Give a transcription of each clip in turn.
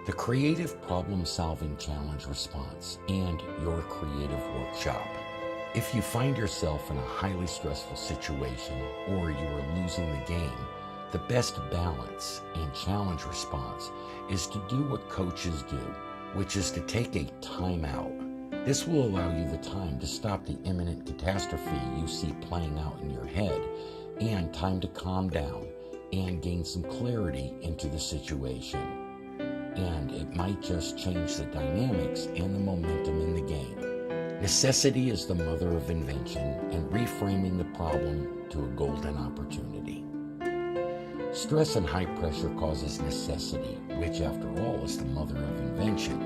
the Creative Problem Solving Challenge Response, and your creative workshop. If you find yourself in a highly stressful situation or you are losing the game, the best balance and challenge response is to do what coaches do, which is to take a time out. This will allow you the time to stop the imminent catastrophe you see playing out in your head and time to calm down and gain some clarity into the situation. And it might just change the dynamics and the momentum in the game. Necessity is the mother of invention, and reframing the problem to a golden opportunity. Stress and high pressure causes necessity, which after all is the mother of invention.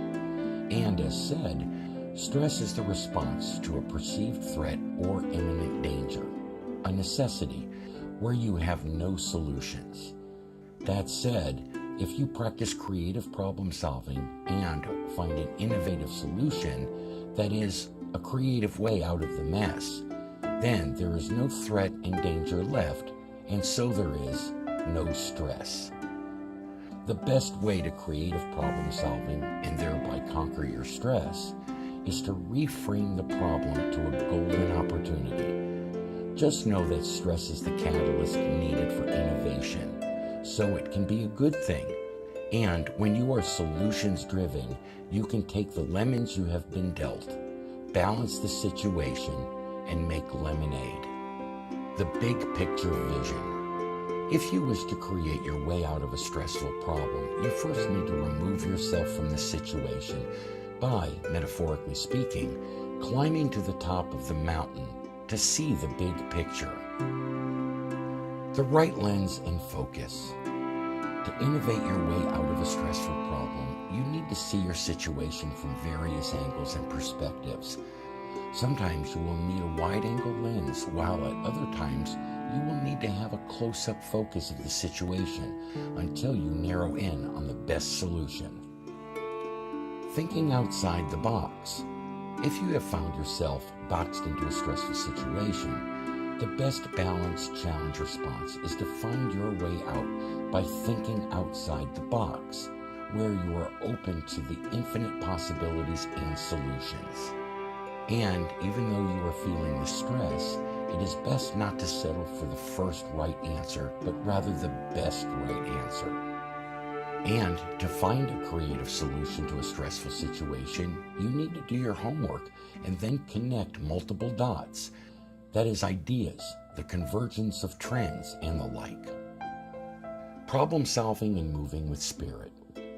And as said, stress is the response to a perceived threat or imminent danger, a necessity where you have no solutions. That said, if you practice creative problem solving and find an innovative solution that is a creative way out of the mess, then there is no threat and danger left, and so there is no stress. The best way to creative problem solving and thereby conquer your stress is to reframe the problem to a golden opportunity. Just know that stress is the catalyst needed for innovation, so it can be a good thing. And when you are solutions driven, you can take the lemons you have been dealt, balance the situation, and make lemonade. The big picture vision. If you wish to create your way out of a stressful problem, you first need to remove yourself from the situation by, metaphorically speaking, climbing to the top of the mountain to see the big picture. The right lens and focus. To innovate your way out of a stressful problem, you need to see your situation from various angles and perspectives. Sometimes you will need a wide-angle lens, while at other times you will need to have a close-up focus of the situation until you narrow in on the best solution. Thinking outside the box. If you have found yourself boxed into a stressful situation, the best balanced challenge response is to find your way out by thinking outside the box, where you are open to the infinite possibilities and solutions. And even though you are feeling the stress, it is best not to settle for the first right answer, but rather the best right answer. And to find a creative solution to a stressful situation, you need to do your homework and then connect multiple dots. That is ideas, the convergence of trends, and the like. Problem solving and moving with spirit.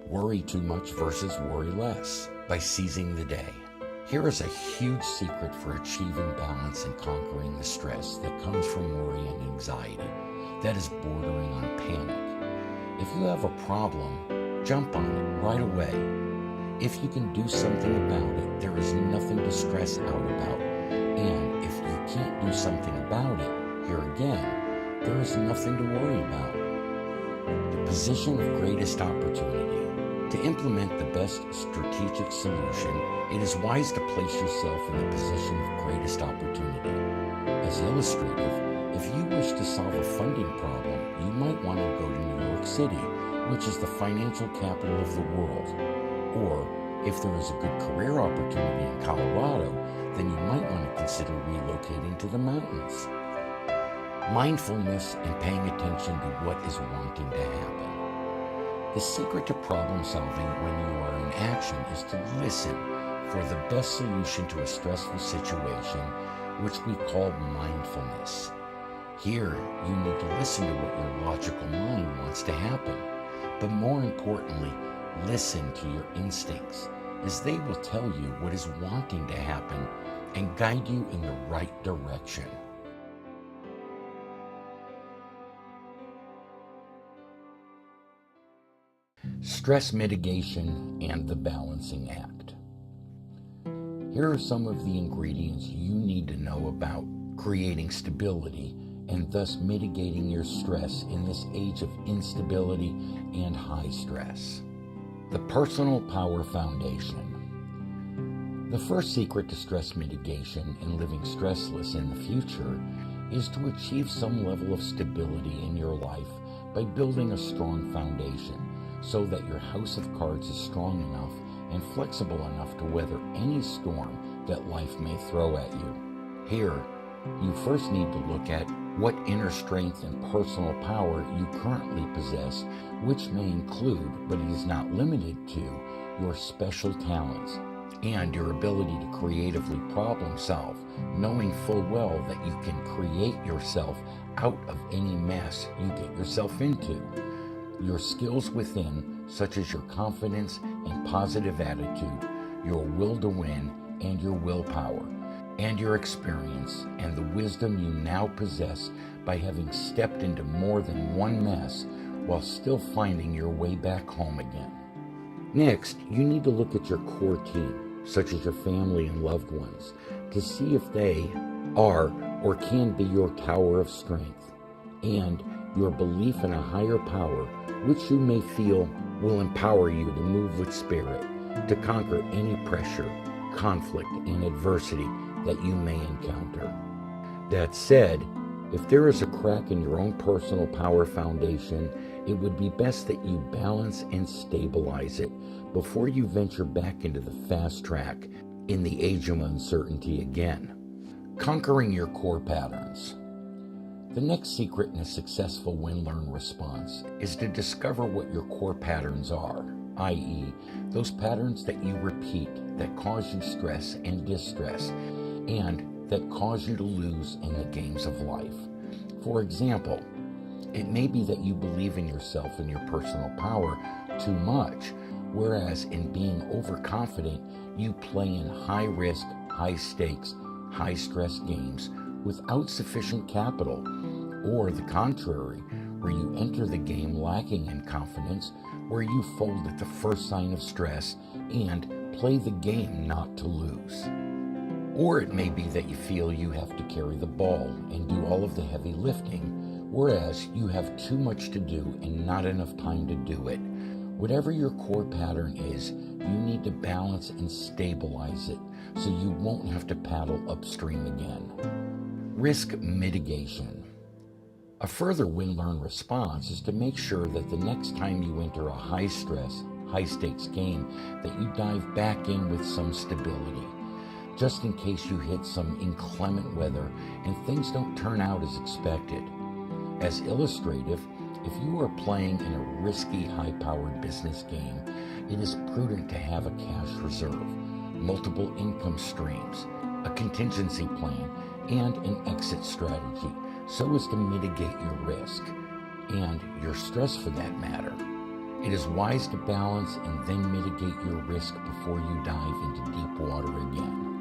Worry too much versus worry less by seizing the day. Here is a huge secret for achieving balance and conquering the stress that comes from worry and anxiety that is bordering on panic. If you have a problem, jump on it right away. If you can do something about it, there is nothing to stress out about. And if you can't do something about it, here again, there is nothing to worry about. The position of greatest opportunity. To implement the best strategic solution, it is wise to place yourself in the position of greatest opportunity. As illustrative, if you wish to solve a funding problem, you might want to go to New York City, which is the financial capital of the world. Or, if there is a good career opportunity in Colorado, then you might want to consider relocating to the mountains. Mindfulness and paying attention to what is wanting to happen. The secret to problem solving when you are in action is to listen for the best solution to a stressful situation, which we call mindfulness. Here, you need to listen to what your logical mind wants to happen, but more importantly, listen to your instincts, as they will tell you what is wanting to happen and guide you in the right direction. Stress mitigation and the balancing act. Here are some of the ingredients you need to know about creating stability and thus mitigating your stress in this age of instability and high stress. The Personal Power Foundation. The first secret to stress mitigation and living stressless in the future is to achieve some level of stability in your life by building a strong foundation, so that your house of cards is strong enough and flexible enough to weather any storm that life may throw at you. Here, you first need to look at what inner strength and personal power you currently possess, which may include, but is not limited to, your special talents and your ability to creatively problem solve, knowing full well that you can create yourself out of any mess you get yourself into. Your skills within, such as your confidence and positive attitude, your will to win and your willpower, and your experience and the wisdom you now possess by having stepped into more than one mess while still finding your way back home again. Next, you need to look at your core team, such as your family and loved ones, to see if they are or can be your tower of strength, and your belief in a higher power, which you may feel will empower you to move with spirit, to conquer any pressure, conflict, and adversity that you may encounter. That said, if there is a crack in your own personal power foundation, it would be best that you balance and stabilize it before you venture back into the fast track in the age of uncertainty again. Conquering your core patterns. The next secret in a successful win-learn response is to discover what your core patterns are, i.e., those patterns that you repeat that cause you stress and distress, and that cause you to lose in the games of life. For example, it may be that you believe in yourself and your personal power too much, whereas in being overconfident, you play in high-risk, high-stakes, high-stress games without sufficient capital, or the contrary, where you enter the game lacking in confidence, where you fold at the first sign of stress and play the game not to lose. Or it may be that you feel you have to carry the ball and do all of the heavy lifting, whereas you have too much to do and not enough time to do it. Whatever your core pattern is, you need to balance and stabilize it so you won't have to paddle upstream again. Risk mitigation. A further win-learn response is to make sure that the next time you enter a high-stress, high-stakes game, that you dive back in with some stability, just in case you hit some inclement weather and things don't turn out as expected. As illustrative, if you are playing in a risky, high-powered business game, it is prudent to have a cash reserve, multiple income streams, a contingency plan, and an exit strategy, so as to mitigate your risk, and your stress for that matter. It is wise to balance and then mitigate your risk before you dive into deep water again.